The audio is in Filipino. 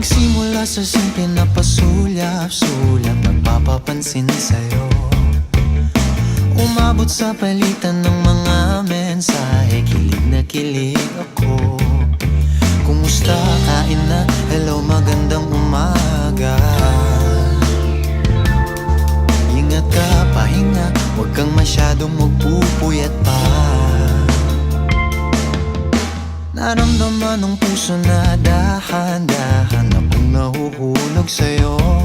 Nagsimula sa simple na pasulyap-sulyap, nagpapapansin sa'yo. Umabot sa palitan ng mga mensahe, kilig na kilig ako. Kumusta, kain na, hello, magandang umaga. Ingat ka, pahinga, huwag kang masyadong magpupuyat pa. Naramdaman ng puso na dahan-dahan akong nahuhulog sa'yo.